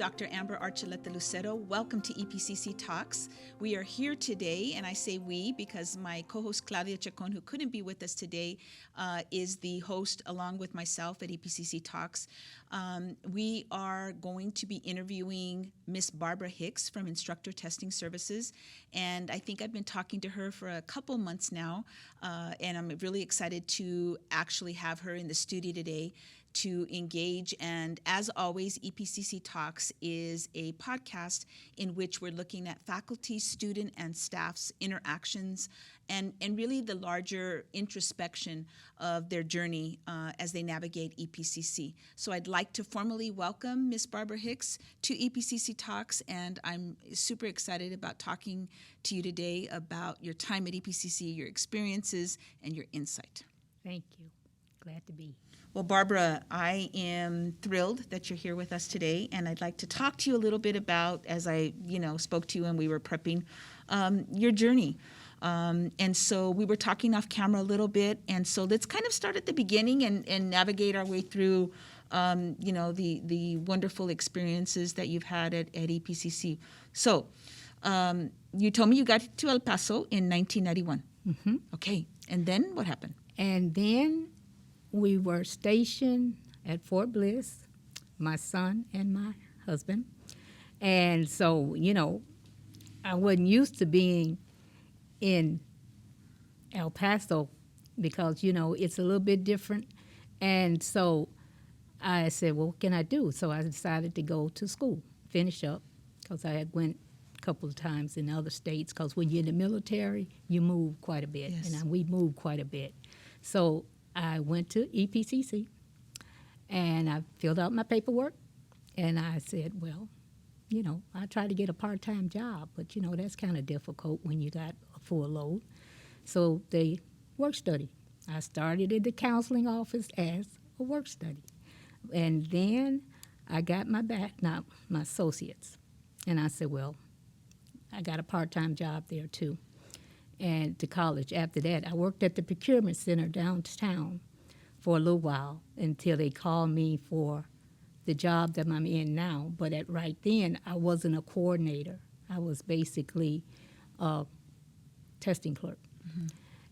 Dr. Amber Archuleta Lucero. Welcome to EPCC Talks. We are here today, and I say we because my co-host Claudia Chacon, who couldn't be with us today, is the host along with myself at EPCC Talks. We are going to be interviewing Miss Barbara Hicks from Instructor Testing Services, and I think I've been talking to her for a couple months now, and I'm really excited to actually have her in the studio today to engage. And as always, EPCC Talks is a podcast in which we're looking at faculty, student, and staff's interactions and really the larger introspection of their journey as they navigate EPCC. So I'd like to formally welcome Ms. Barbara Hicks to EPCC Talks, and I'm super excited about talking to you today about your time at EPCC, your experiences, and your insight. Thank you. Glad to be. Well, Barbara, I am thrilled that you're here with us today, and I'd like to talk to you a little bit about, as I, spoke to you when we were prepping, your journey. And so we were talking off camera a little bit, and so let's kind of start at the beginning and navigate our way through, the wonderful experiences that you've had at EPCC. So you told me you got to El Paso in 1991. Mm-hmm. Okay, and then what happened? And then we were stationed at Fort Bliss, my son and my husband. And so, I wasn't used to being in El Paso because, it's a little bit different. And so I said, well, what can I do? So I decided to go to school, finish up, because I had went a couple of times in other states, because when you're in the military, you move quite a bit. Yes. And we moved quite a bit. So I went to EPCC, and I filled out my paperwork, and I said, well, I tried to get a part-time job, but, that's kind of difficult when you got a full load. So they work study. I started in the counseling office as a work study. And then I got my associates. And I said, well, I got a part-time job there, too. And to college. After that, I worked at the procurement center downtown for a little while until they called me for the job that I'm in now. But right then, I wasn't a coordinator. I was basically a testing clerk. Mm-hmm.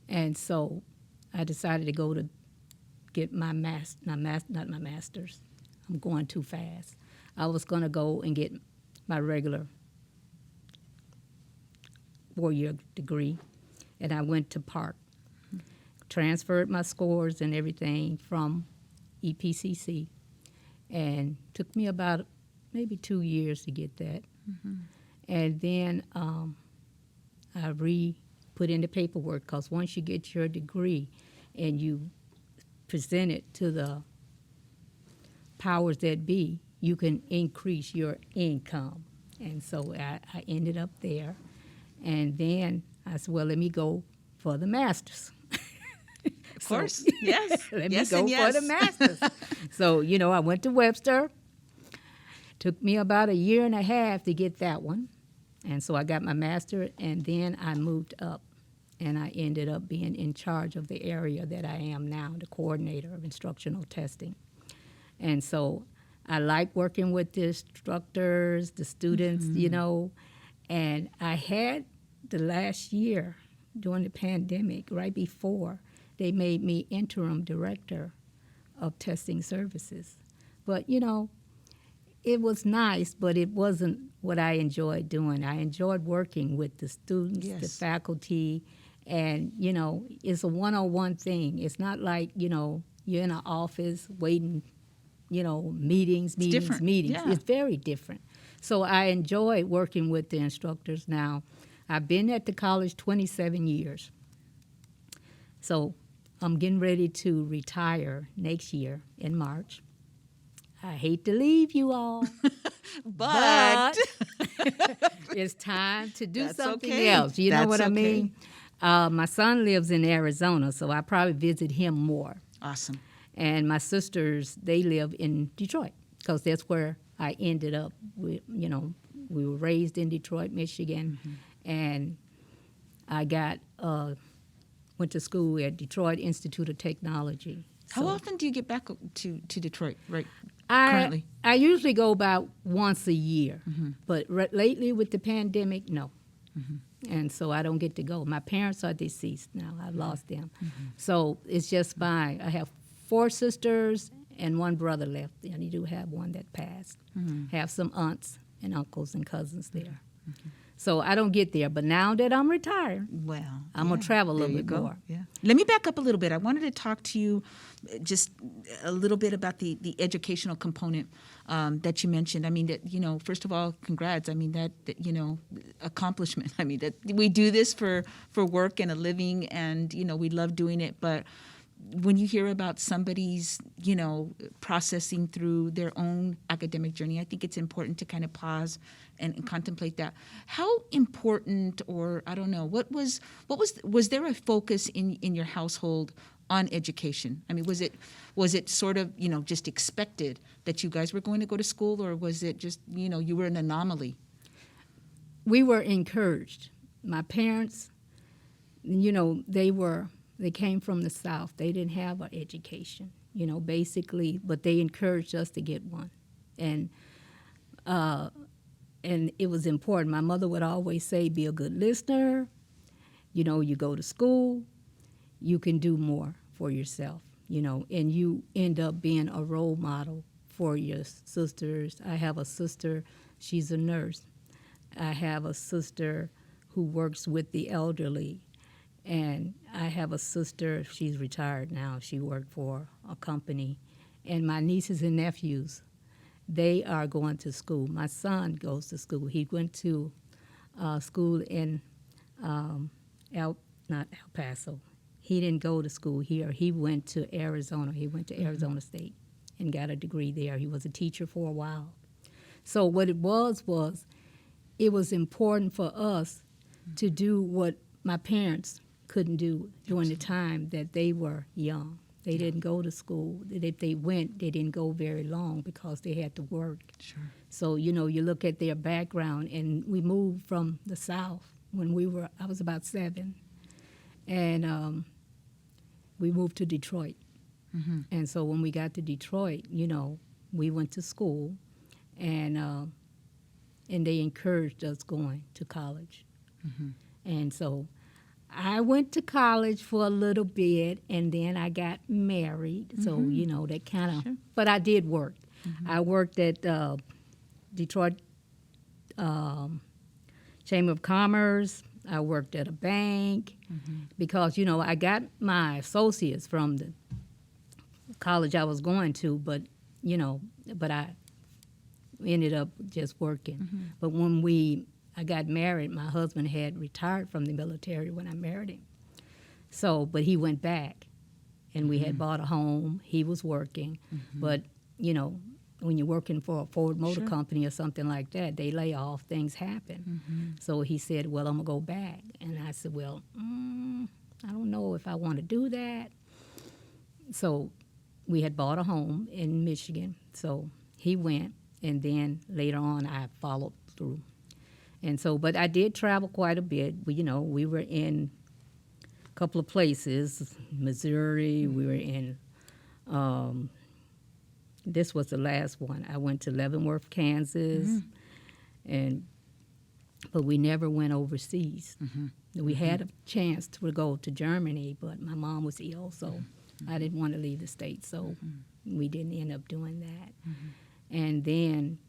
And so I decided to go to get my not my master's. I'm going too fast. I was going to go and get my regular 4-year degree. And I went to Park, transferred my scores and everything from EPCC, and took me about maybe 2 years to get that. Mm-hmm. And then I put in the paperwork, because once you get your degree and you present it to the powers that be, you can increase your income. And so I ended up there. And then I said, well, let me go for the master's. Of course, yes. Let yes me go for the master's. So, I went to Webster. Took me about 1.5 years to get that one. And so I got my master, and then I moved up. And I ended up being in charge of the area that I am now, the coordinator of instructional testing. And so I like working with the instructors, the students, mm-hmm. And I had the last year during the pandemic, right before, they made me interim director of testing services. But, it was nice, but it wasn't what I enjoyed doing. I enjoyed working with the students, yes. The faculty, and, it's a one-on-one thing. It's not like, you're in an office waiting, meetings. Yeah. It's very different. So I enjoy working with the instructors now. I've been at the college 27 years. So I'm getting ready to retire next year in March. I hate to leave you all, but it's time to do That's something okay. else. You know That's what I okay. mean? My son lives in Arizona, so I probably visit him more. Awesome. And my sisters, they live in Detroit, because that's where I ended up. We were raised in Detroit, Michigan, mm-hmm. and I went to school at Detroit Institute of Technology. How often do you get back to Detroit? Right. currently? I usually go about once a year, but lately with the pandemic, no. And so I don't get to go. My parents are deceased now. I've lost them. So it's just I have 4 sisters and 1 brother left. And I do have one that passed. Have some aunts and uncles and cousins there. So I don't get there. But now that I'm retired, Well, I'm going to travel a there little you bit go. more. Yeah. Let me back up a little bit. I wanted to talk to you just a little bit about the educational component that you mentioned. I mean, that, first of all, congrats. I mean, that accomplishment. I mean, that we do this for work and a living, and, we love doing it. But when you hear about somebody's, processing through their own academic journey, I think it's important to kind of pause and contemplate that. How important, or I don't know, was there a focus in your household on education? I mean, was it sort of, just expected that you guys were going to go to school, or was it just, you were an anomaly? We were encouraged. My parents, they came from the South. They didn't have an education, basically, but they encouraged us to get one. And it was important. My mother would always say, be a good listener. You go to school, you can do more for yourself, and you end up being a role model for your sisters. I have a sister, she's a nurse. I have a sister who works with the elderly. And I have a sister, she's retired now. She worked for a company. And my nieces and nephews, they are going to school. My son goes to school. He went to school in not El Paso. He didn't go to school here. He went to Arizona. He went to Arizona State and got a degree there. He was a teacher for a while. So what it was it was important for us to do what my parents couldn't do during the time that they were young. They didn't go to school. If they went, they didn't go very long because they had to work. Sure. So, you look at their background, and we moved from the South when I was about 7, and we moved to Detroit. And so when we got to Detroit, we went to school, and they encouraged us going to college. And so I went to college for a little bit, and then I got married. So, that kind of, but I did work. I worked at Detroit Chamber of Commerce. I worked at a bank because, I got my associates from the college I was going to, but I ended up just working. But when I got married, my husband had retired from the military when I married him. So, but he went back, and we had bought a home. He was working. But, when you're working for a Ford Motor Company or something like that, they lay off, things happen. So he said, well, I'm going to go back. And I said, well, I don't know if I want to do that. So we had bought a home in Michigan. So he went, and then later on I followed through. And so, but I did travel quite a bit. We were in a couple of places, Missouri. We were in, this was the last one. I went to Leavenworth, Kansas, but we never went overseas. We had a chance to go to Germany, but my mom was ill, so I didn't want to leave the States, so we didn't end up doing that. And then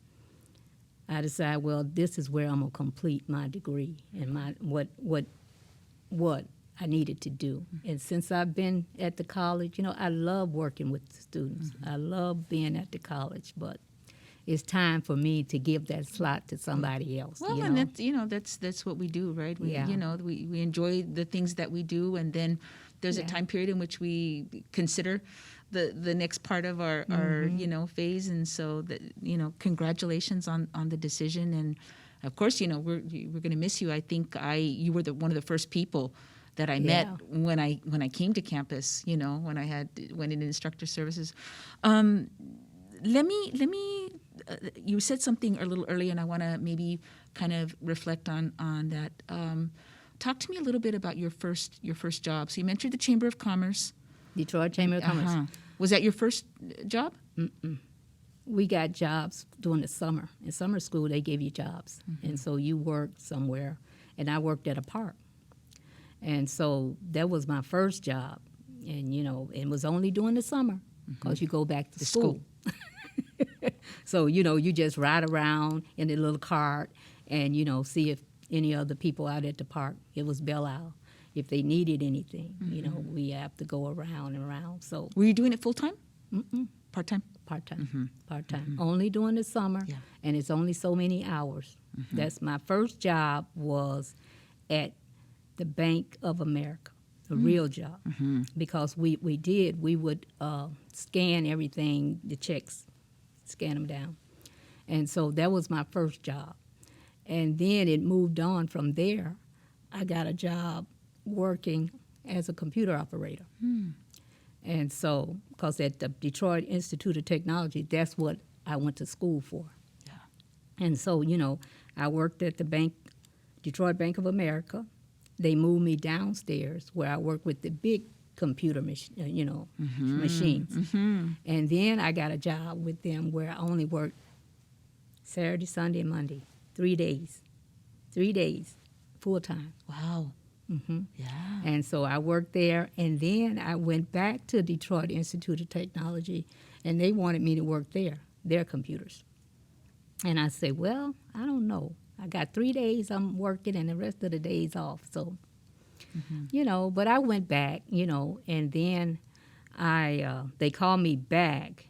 I decided, well, this is where I'm gonna complete my degree and my what I needed to do. And since I've been at the college, I love working with the students. I love being at the college, but it's time for me to give that slot to somebody else. Well, and that's what we do, right? We enjoy the things that we do, and then there's a time period in which we consider the next part of our phase, and so congratulations on the decision. And of course, we're going to miss you. I think you were one of the first people that I met when I came to campus, when I went in instructor services. Let me you said something a little earlier, and I want to maybe kind of reflect on that. Talk to me a little bit about your first job. So you mentioned the Chamber of Commerce. Detroit Chamber of Commerce. Was that your first job? we got jobs during the summer. In summer school, they give you jobs. And so you worked somewhere. And I worked at a park. And so that was my first job. And, it was only during the summer because you go back to school. So, you just ride around in the little cart and, see if any other people out at the park. It was Belle Isle. If they needed anything, we have to go around and around. So Were you doing it full-time? Mm-mm. Part-time? Part-time. Part-time. Only during the summer, and it's only so many hours. That's my first job was at the Bank of America, a real job, because we would scan everything, the checks, scan them down. And so that was my first job. And then it moved on from there. I got a job working as a computer operator. And so, because at the Detroit Institute of Technology, that's what I went to school for. Yeah. And so, I worked at the Detroit Bank of America. They moved me downstairs where I worked with the big computer machines. And then I got a job with them where I only worked Saturday, Sunday, and Monday, 3 days. 3 days, full time. Wow. Yeah. And so I worked there, and then I went back to Detroit Institute of Technology, and they wanted me to work there, their computers. And I said, well, I don't know. I got 3 days I'm working and the rest of the days off. So, but I went back, and then they called me back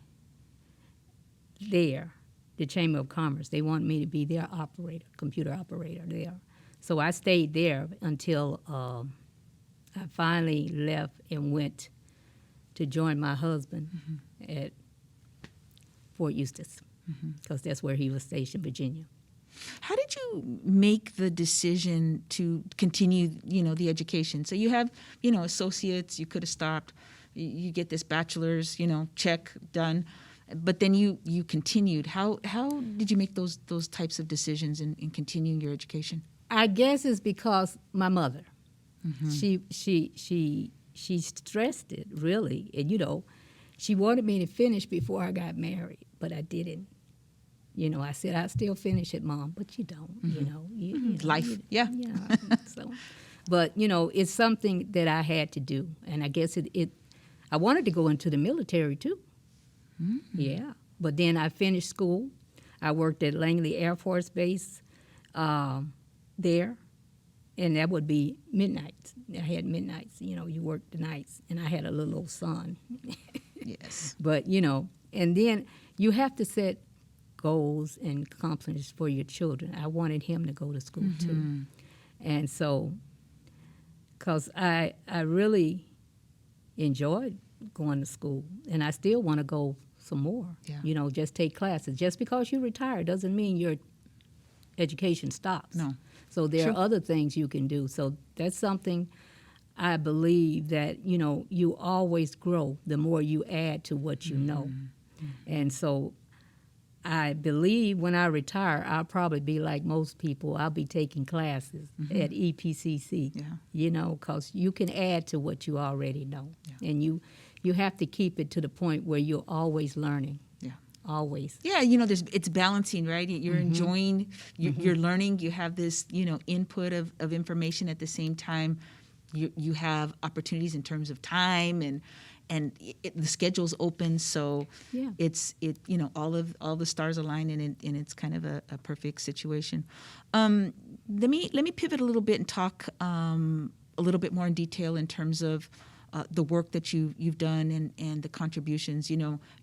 there, the Chamber of Commerce. They wanted me to be their operator, computer operator there. So I stayed there until I finally left and went to join my husband at Fort Eustis, because that's where he was stationed, Virginia. How did you make the decision to continue, the education? So you have, associates, you could have stopped, you get this bachelor's, check, done. But then you continued. How did you make those types of decisions in continuing your education? I guess it's because my mother. She stressed it, really. And, she wanted me to finish before I got married, but I didn't. I said, I still finish it, Mom, but you don't, Life, yeah. So, but, it's something that I had to do. And I guess I wanted to go into the military, too. Yeah. But then I finished school. I worked at Langley Air Force Base there, and that would be midnights. I had midnights. You worked the nights, and I had a little old son. Yes. But, and then you have to set goals and accomplishments for your children. I wanted him to go to school, too. And so, because I really enjoyed going to school, and I still want to go some more, just take classes. Just because you retire doesn't mean your education stops. No. So there are other things you can do. So that's something I believe that, you always grow the more you add to what you know. And so I believe when I retire, I'll probably be like most people. I'll be taking classes at EPCC, because you can add to what you already know. Yeah. And you have to keep it to the point where you're always learning. Yeah. Always. Yeah, it's balancing, right? You're enjoying, you're learning, you have this, input of information at the same time. You have opportunities in terms of time and the schedule's open, so all the stars align, and it's kind of a perfect situation. Let me pivot a little bit and talk a little bit more in detail in terms of the work that you've done and the contributions.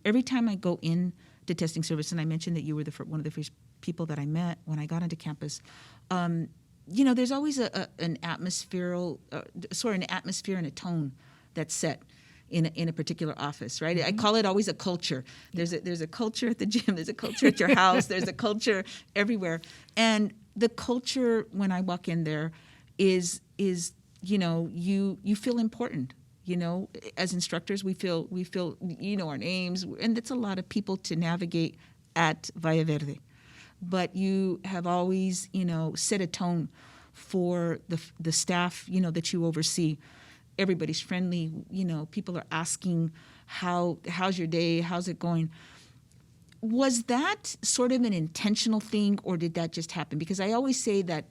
Every time I go in to testing service, and I mentioned that you were one of the first people that I met when I got onto campus. There's always an atmosphere and a tone that's set in a particular office, right? I call it always a culture. There's a culture at the gym. There's a culture at your house. There's a culture everywhere. And the culture when I walk in there is you feel important. As instructors, we feel our names, and it's a lot of people to navigate at Valle Verde. But you have always, set a tone for the staff, that you oversee. Everybody's friendly. People are asking, how's your day? How's it going? Was that sort of an intentional thing, or did that just happen? Because I always say that,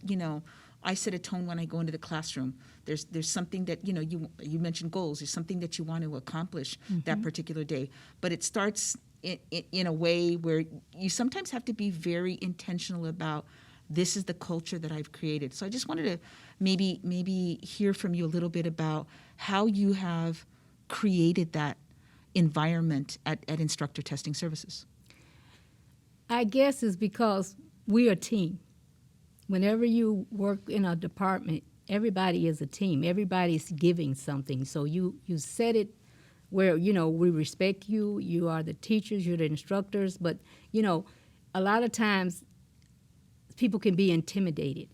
I set a tone when I go into the classroom. There's something that, you mentioned goals. There's something that you want to accomplish that particular day. But it starts in a way where you sometimes have to be very intentional about, this is the culture that I've created. So I just wanted to maybe hear from you a little bit about how you have created that environment at Instructor Testing Services. I guess it's because we're a team. Whenever you work in a department, everybody is a team. Everybody's giving something. So you set it where, we respect you. You are the teachers, you're the instructors. But, a lot of times people can be intimidated,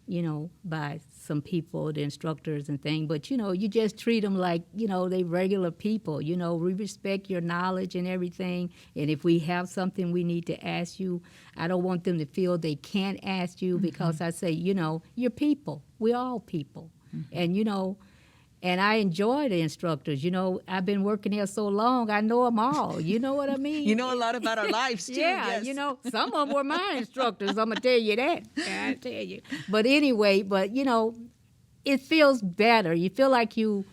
by some people, the instructors and things. But, you just treat them like, they regular people. We respect your knowledge and everything. And if we have something we need to ask you, I don't want them to feel they can't ask you because I say, you're people. We're all people. And, and I enjoy the instructors. I've been working here so long, I know them all. You know what I mean? You know a lot about our lives, too. Yeah, yes. Some of them were my instructors. I'm going to tell you that. I tell you. But anyway, it feels better. You feel like you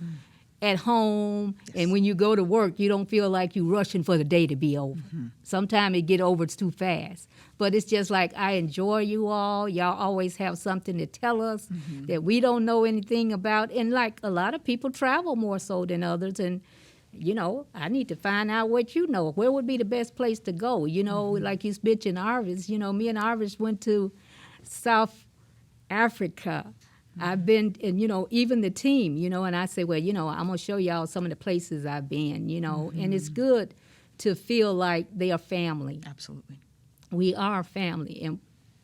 at home, and when you go to work, you don't feel like you rushing for the day to be over. Sometimes it get over too fast. But it's just like, I enjoy you all. Y'all always have something to tell us that we don't know anything about. And like a lot of people travel more so than others. And, I need to find out what you know. Where would be the best place to go? Like you mentioned Arvis. Me and Arvis went to South Africa. I've been, and, even the team, and I say, well, I'm going to show y'all some of the places I've been, and it's good to feel like they are family. Absolutely. We are family, and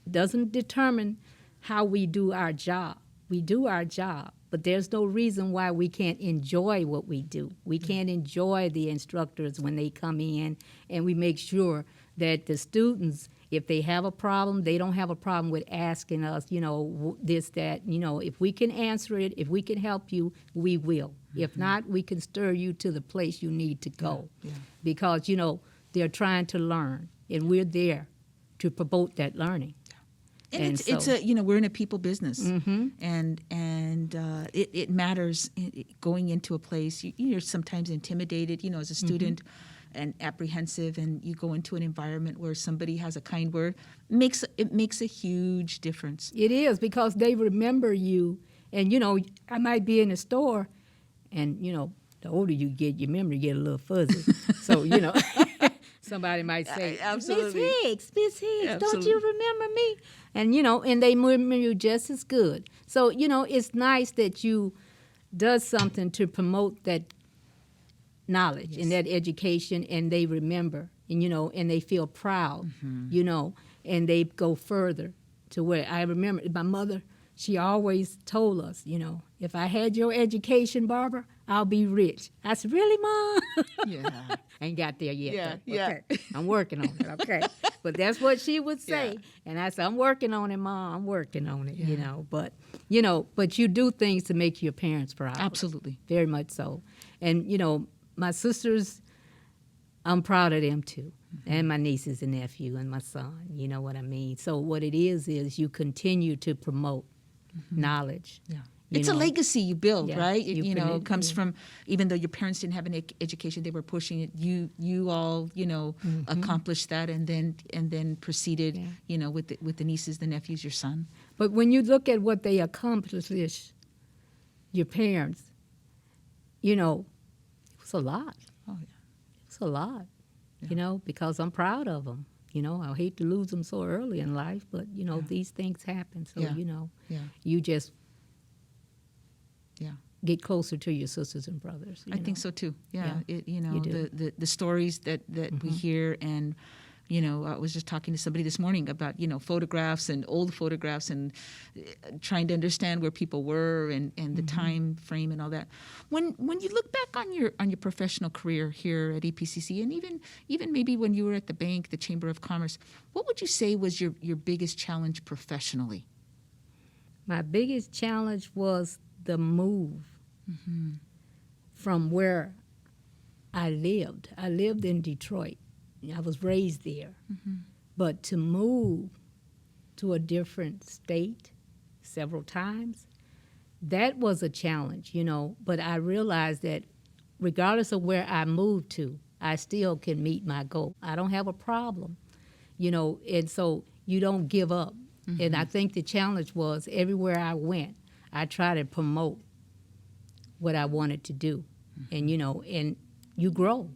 doesn't determine how we do our job. We do our job, but there's no reason why we can't enjoy what we do. We can't enjoy the instructors when they come in, and we make sure that the students, if they have a problem, they don't have a problem with asking us, this, that. If we can answer it, if we can help you, we will. If not, we can stir you to the place you need to go. Yeah. Because, they're trying to learn, and we're there to promote that learning. And it's we're in a people business, and it matters going into a place. You're sometimes intimidated, as a student, and apprehensive, and you go into an environment where somebody has a kind word. It makes a huge difference. It is, because they remember you, and I might be in a store, and the older you get, your memory get a little fuzzy. So somebody might say, absolutely. Miss Hicks, don't you remember me? And, and they remember you just as good. So, it's nice that you does something to promote that knowledge and that education, and they remember, and, and they feel proud, and they go further to where I remember my mother, she always told us, if I had your education, Barbara, I'll be rich. I said, really, Mom? Yeah. I ain't got there yet. Yeah. Okay. I'm working on it, okay? But that's what she would say. Yeah. And I said, I'm working on it, Mom. I'm working on it, But, but you do things to make your parents proud. Absolutely. Very much so. And, my sisters, I'm proud of them, too. And my nieces and nephew and my son, you know what I mean? So what it is you continue to promote knowledge. Yeah. It's a legacy you build, right? It comes from, even though your parents didn't have an education, they were pushing it. You all, accomplished that, and then proceeded, with the nieces, the nephews, your son. But when you look at what they accomplished, your parents, it was a lot. Oh yeah, it was a lot. Yeah. Because I'm proud of them. I hate to lose them so early in life, but these things happen. So you just. Yeah. Get closer to your sisters and brothers. I think so too. Yeah. The stories that we hear, and I was just talking to somebody this morning about photographs and old photographs, and trying to understand where people were and the time frame and all that. When you look back on your professional career here at EPCC, and even maybe when you were at the bank, the Chamber of Commerce, what would you say was your biggest challenge professionally? My biggest challenge was the move from where I lived. I lived in Detroit, I was raised there. But to move to a different state several times, that was a challenge, But I realized that regardless of where I moved to, I still can meet my goal. I don't have a problem, and so you don't give up. And I think the challenge was everywhere I went, I tried to promote what I wanted to do. And, and you grow.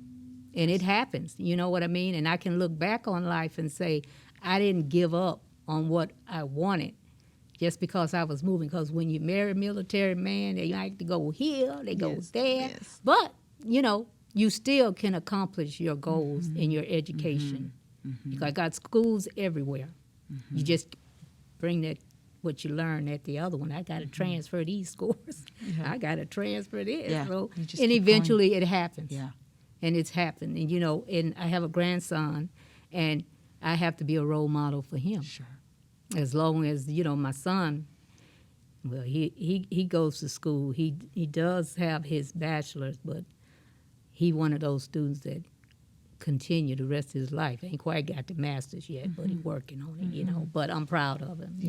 And it happens, you know what I mean? And I can look back on life and say, I didn't give up on what I wanted just because I was moving. Because when you marry a military man, they like to go here, they go there. Yes. But, you still can accomplish your goals in your education. Because I got schools everywhere. You just bring that what you learn at the other one. I got to transfer these scores. I got to transfer this. Yeah. So, You just and keep eventually it happens. Yeah. And it's happened. And, and I have a grandson, and I have to be a role model for him. Sure. As long as, my son, well, he goes to school. He does have his bachelor's, but he one of those students that continue the rest of his life. Ain't quite got the master's yet, but he's working on it, But I'm proud of him,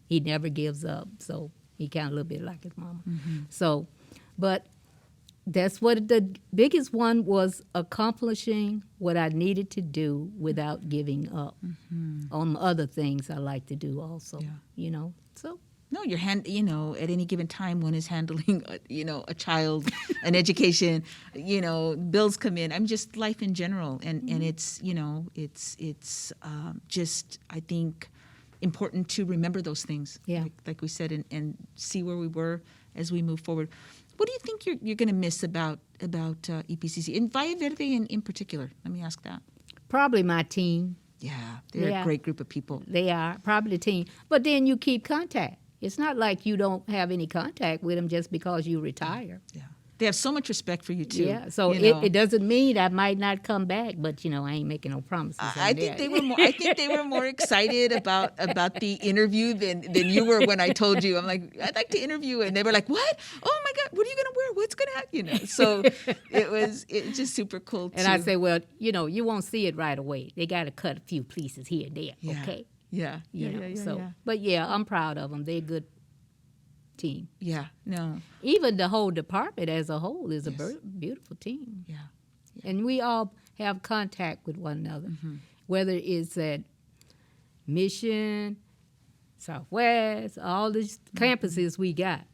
He never gives up, so he kind of a little bit like his mama. So, but that's what the biggest one was, accomplishing what I needed to do without giving up on other things I like to do also, So No, at any given time, one is handling, a child, an education, bills come in. I'm just life in general. And it's, it's just, I think, important to remember those things. Yeah. Like we said, and see where we were as we move forward. What do you think you're going to miss about EPCC, in Valle Verde in particular? Let me ask that. Probably my team. Yeah, they're a great group of people. They are, probably the team. But then you keep contact. It's not like you don't have any contact with them just because you retire. Yeah. They have so much respect for you, too. Yeah, so it doesn't mean I might not come back, but, I ain't making no promises. I think they were more excited about the interview than you were when I told you. I'm like, I'd like to interview. And they were like, what? Oh, my God, what are you going to wear? What's going to happen? So it's just super cool, too. And I say, well, you won't see it right away. They got to cut a few pieces here and there, okay? Yeah. But, I'm proud of them. They're a good team. Yeah, no. Even the whole department as a whole is a beautiful team. Yeah. And we all have contact with one another, whether it's at Mission, Southwest, all these campuses we got.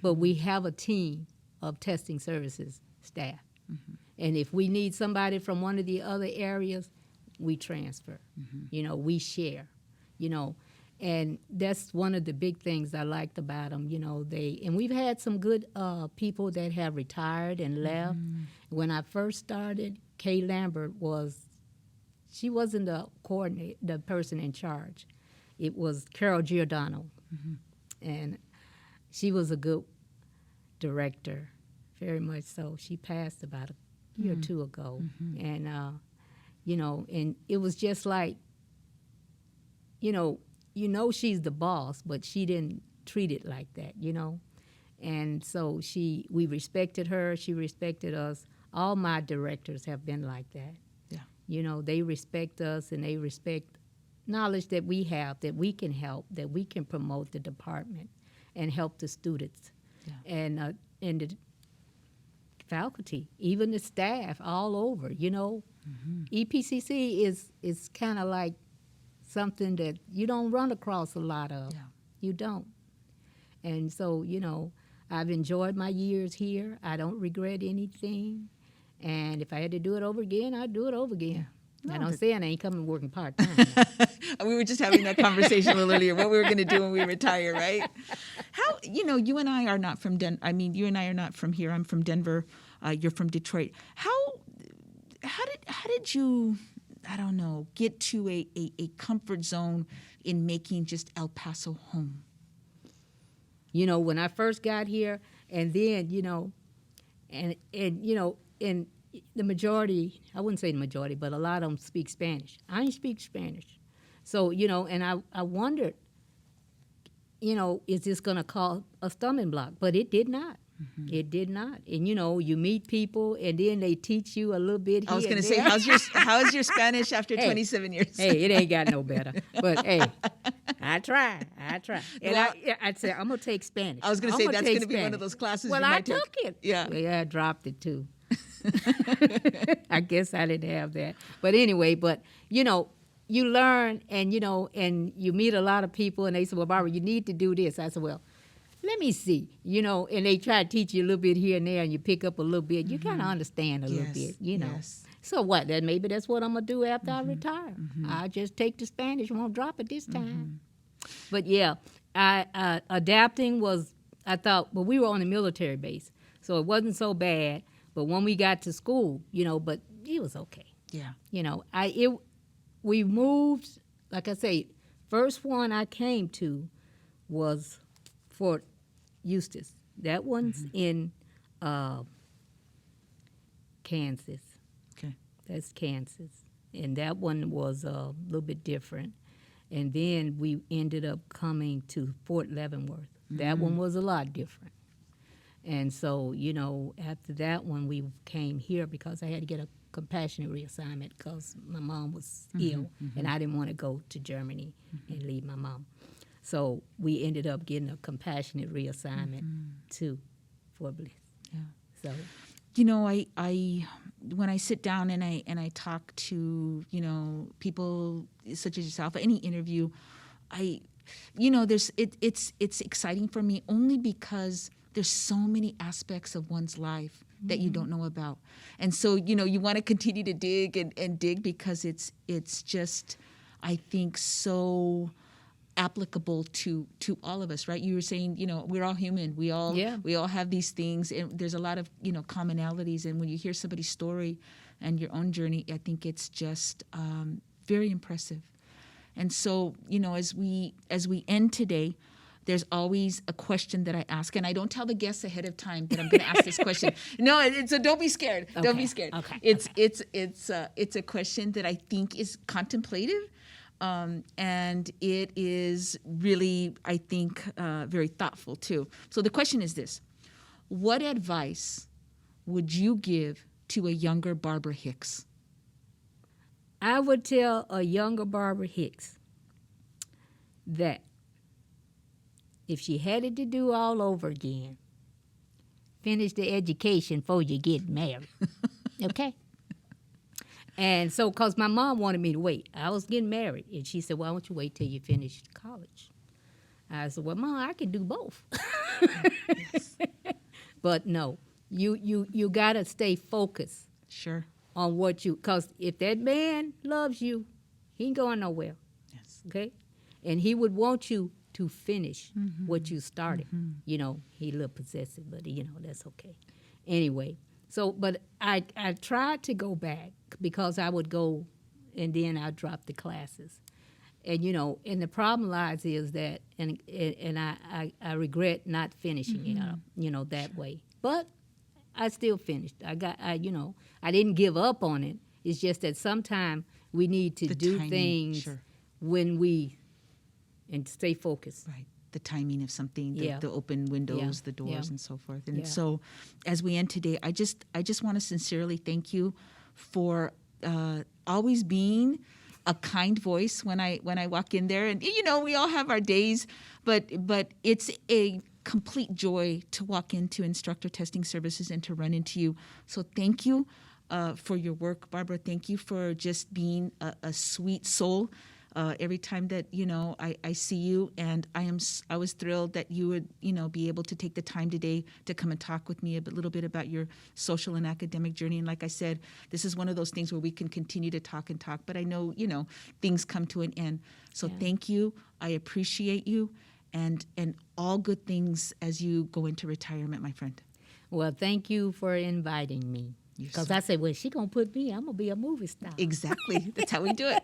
But we have a team of testing services staff. And if we need somebody from one of the other areas, we transfer. We share, And that's one of the big things I liked about them. And we've had some good people that have retired and left. When I first started, Kay Lambert she wasn't the person in charge. It was Carol Giordano. And she was a good director, very much so. She passed about a year or two ago. And, and it was just like, she's the boss, but she didn't treat it like that, And so we respected her. She respected us. All my directors have been like that. Yeah. They respect us, and they respect knowledge that we have, that we can help, that we can promote the department and help the students. Yeah. And the faculty, even the staff all over, EPCC is kind of like something that you don't run across a lot of. Yeah. You don't. And so, I've enjoyed my years here. I don't regret anything. And if I had to do it over again, I'd do it over again. Yeah. And I'm saying I ain't coming working part-time. We were just having that conversation a little earlier, what we were going to do when we retire, right? How, you and I are not from you and I are not from here. I'm from Denver. You're from Detroit. How did you, I don't know, get to a comfort zone in making just El Paso home? When I first got here, and then, and the majority, I wouldn't say the majority, but a lot of them speak Spanish. I didn't speak Spanish. So, and I wondered, is this going to cause a stumbling block? But it did not. It did not. And, you meet people, and then they teach you a little bit here. I was going to say, how's your Spanish after 27 years? Hey, it ain't got no better. But, hey, I try. And Well, I'd say, I'm going to take Spanish. I was going to say, that's going to be one of those classes Well, you I might took take. it. Yeah. Yeah, I dropped it, too. I guess I didn't have that. But anyway, you learn, and, and you meet a lot of people, and they say, well, Barbara, you need to do this. I said, well, let me see, and they try to teach you a little bit here and there, and you pick up a little bit. You kind of understand a little bit, Yes. So what? Maybe that's what I'm going to do after I retire. I'll just take the Spanish, won't drop it this time. But, yeah, adapting was, I thought, well, we were on a military base, so it wasn't so bad. But when we got to school, but it was okay. Yeah. We moved, like I say, first one I came to was Fort Eustis. That one's in Kansas. Okay. That's Kansas. And that one was a little bit different. And then we ended up coming to Fort Leavenworth. That one was a lot different. And so, after that one, we came here because I had to get a compassionate reassignment because my mom was ill, and I didn't want to go to Germany and leave my mom. So we ended up getting a compassionate reassignment to Fort Bliss. Yeah. So, I when I sit down and I talk to people such as yourself, any interview, it's exciting for me only because there's so many aspects of one's life that you don't know about. And so, you want to continue to dig and dig because it's just, I think, so applicable to all of us, right? You were saying, we're all human. We all have these things, and there's a lot of, commonalities. And when you hear somebody's story and your own journey, I think it's just very impressive. And so, as we end today, there's always a question that I ask, and I don't tell the guests ahead of time that I'm going to ask this question. No, so don't be scared. Okay. Don't be scared. Okay. It's a question that I think is contemplative, and it is really, I think, very thoughtful too. So the question is this: what advice would you give to a younger Barbara Hicks? I would tell a younger Barbara Hicks that if she had it to do all over again, finish the education before you get married. Okay? And so, because my mom wanted me to wait. I was getting married. And she said, why don't you wait till you finish college? I said, well, Mom, I can do both. Yes. But no, you got to stay focused. Sure. On what because if that man loves you, he ain't going nowhere. Yes. Okay? And he would want you to finish what you started. He a little possessive, but that's okay. Anyway, so but I tried to go back because I would go and then I'd drop the classes. And and the problem lies is that and I regret not finishing it that way. But I still finished. I didn't give up on it. It's just that sometimes we need to do timing, things when and stay focused. Right. The timing of something, the open windows, the doors, and so forth. And so as we end today, I just want to sincerely thank you for always being a kind voice when I walk in there. And, we all have our days, but it's a complete joy to walk into Instructor Testing Services and to run into you. So thank you for your work, Barbara. Thank you for just being a sweet soul. Every time that I see you, and I was thrilled that you would be able to take the time today to come and talk with me a little bit about your social and academic journey. And like I said, this is one of those things where we can continue to talk, but I know things come to an end. So thank you. I appreciate you, and all good things as you go into retirement, my friend. Well, thank you for inviting me. Because I said, well, she going to put me, I'm going to be a movie star. Exactly. That's how we do it.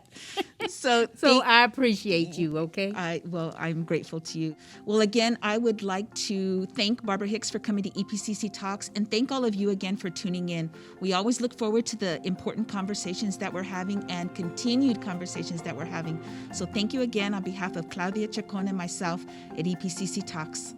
So I appreciate you, okay? I'm grateful to you. Well, again, I would like to thank Barbara Hicks for coming to EPCC Talks, and thank all of you again for tuning in. We always look forward to the important conversations that we're having and continued conversations that we're having. So thank you again on behalf of Claudia Chacon and myself at EPCC Talks.